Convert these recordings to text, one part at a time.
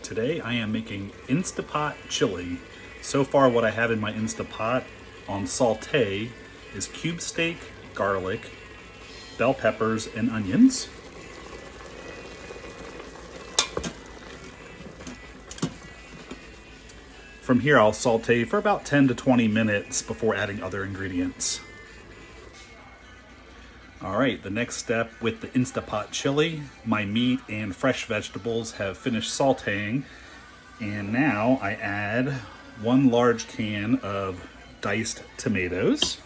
Today I am making Instapot chili. So far what I have in my Instapot on saute is cube steak, garlic, bell peppers, and onions. From here I'll saute for about 10 to 20 minutes before adding other ingredients. Alright, the next step with the Instapot chili, my meat and fresh vegetables have finished sauteing, and now I add 1 large can of diced tomatoes.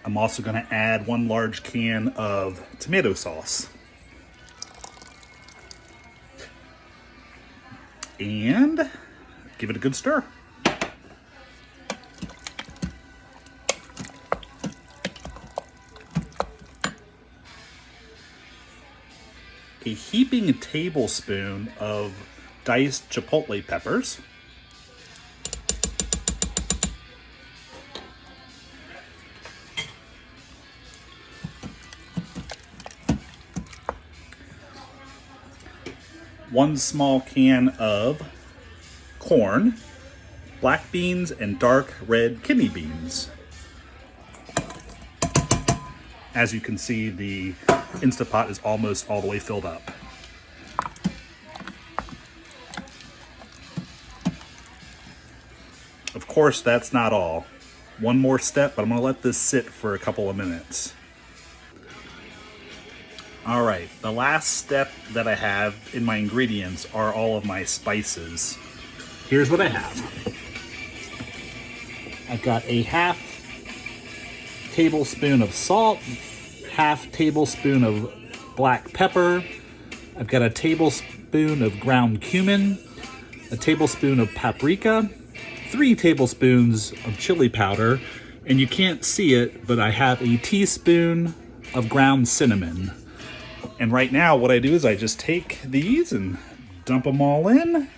I'm also going to add 1 large can of tomato sauce. And give it a good stir. A heaping tablespoon of diced chipotle peppers. One small can of corn, black beans, and dark red kidney beans. As you can see, the Instapot is almost all the way filled up. Of course, that's not all. One more step, but I'm going to let this sit for a couple of minutes. All right, the last step that I have in my ingredients are all of my spices. Here's what I have. I've got a half tablespoon of salt, half tablespoon of black pepper. I've got a tablespoon of ground cumin, a tablespoon of paprika, 3 tablespoons of chili powder, and you can't see it, but I have a teaspoon of ground cinnamon. And right now what I do is I just take these and dump them all in.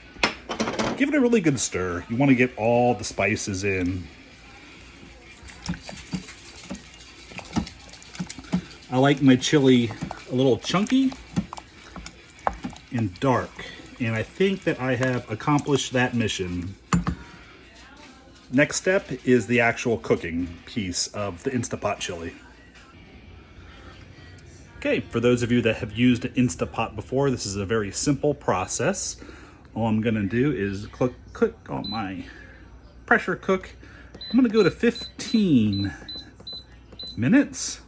Give it a really good stir. You want to get all the spices in. I like my chili a little chunky and dark, and I think that I have accomplished that mission. Next step is the actual cooking piece of the Instapot chili. Okay, for those of you that have used Instapot before, this is a very simple process. All I'm gonna do is cook on my pressure cook. I'm gonna go to 15 minutes.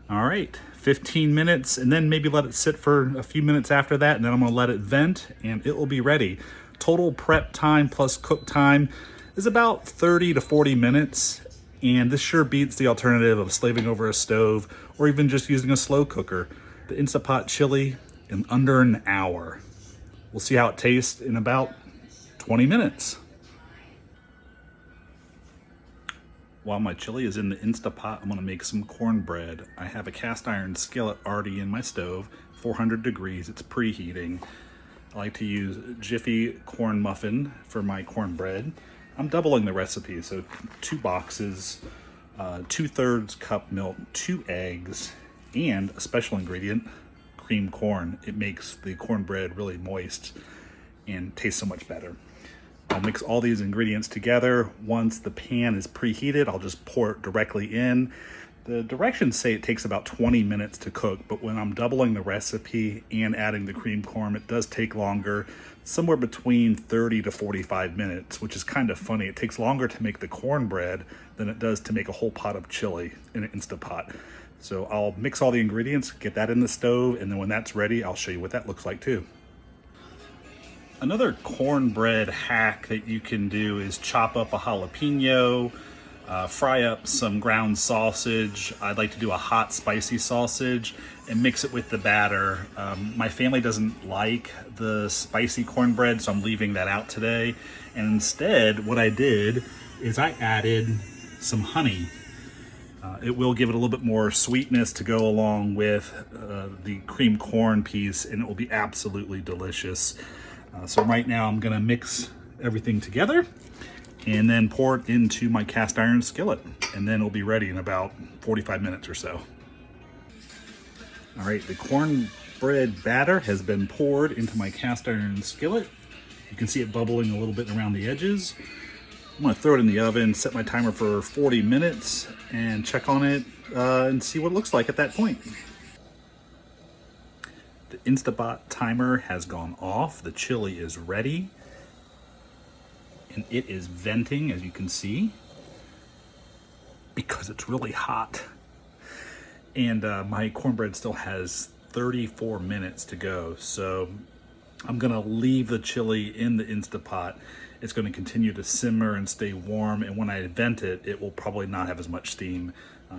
All right, 15 minutes, and then maybe let it sit for a few minutes after that, and then I'm gonna let it vent, and it will be ready. Total prep time plus cook time is about 30 to 40 minutes, and this sure beats the alternative of slaving over a stove or even just using a slow cooker. The Instapot chili in under an hour. We'll see how it tastes in about 20 minutes. While my chili is in the Instapot, I'm gonna make some cornbread. I have a cast iron skillet already in my stove, 400 degrees, it's preheating. I like to use Jiffy corn muffin for my cornbread. I'm doubling the recipe, so 2 boxes, 2/3 cup milk, 2 eggs, and a special ingredient, cream corn. It makes the cornbread really moist and tastes so much better. I'll mix all these ingredients together. Once the pan is preheated, I'll just pour it directly in. The directions say it takes about 20 minutes to cook, but when I'm doubling the recipe and adding the cream corn, it does take longer, somewhere between 30 to 45 minutes, which is kind of funny. It takes longer to make the cornbread than it does to make a whole pot of chili in an Instapot. So I'll mix all the ingredients, get that in the stove, and then when that's ready, I'll show you what that looks like too. Another cornbread hack that you can do is chop up a jalapeno, fry up some ground sausage. I'd like to do a hot spicy sausage and mix it with the batter. My family doesn't like the spicy cornbread, so I'm leaving that out today. And instead, what I did is I added some honey. It will give it a little bit more sweetness to go along with the cream corn piece, and it will be absolutely delicious. So right now I'm gonna mix everything together and then pour it into my cast iron skillet, and then it'll be ready in about 45 minutes or so. All right, the cornbread batter has been poured into my cast iron skillet. You can see it bubbling a little bit around the edges. I'm gonna throw it in the oven, set my timer for 40 minutes, and check on it and see what it looks like at that point. The Instapot timer has gone off. The chili is ready. And it is venting, as you can see, because it's really hot. And my cornbread still has 34 minutes to go. So I'm gonna leave the chili in the Instapot. It's gonna continue to simmer and stay warm. And when I vent it, it will probably not have as much steam.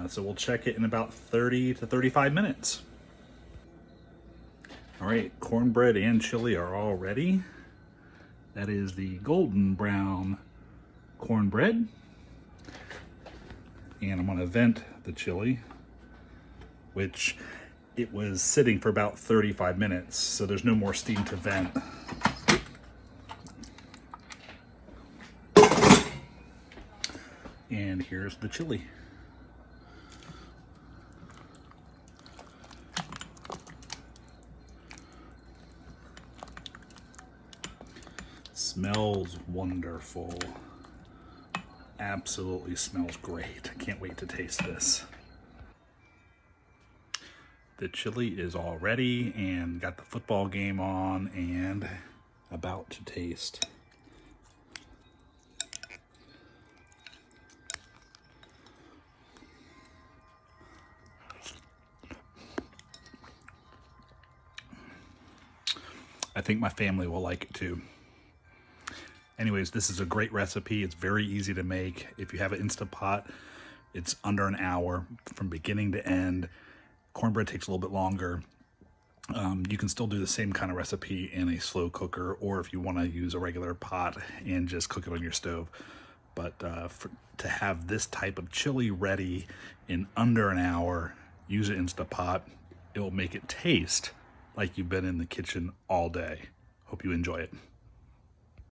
So we'll check it in about 30 to 35 minutes. All right, cornbread and chili are all ready. That is the golden brown cornbread. And I'm gonna vent the chili, which it was sitting for about 35 minutes, so there's no more steam to vent. And here's the chili. Smells wonderful. Absolutely smells great. I can't wait to taste this. The chili is all ready and got the football game on and about to taste. I think my family will like it too. Anyways, this is a great recipe. It's very easy to make. If you have an Instapot, it's under an hour from beginning to end. Cornbread takes a little bit longer. You can still do the same kind of recipe in a slow cooker, or if you want to use a regular pot and just cook it on your stove. But to have this type of chili ready in under an hour, use an Instapot. It will make it taste like you've been in the kitchen all day. Hope you enjoy it.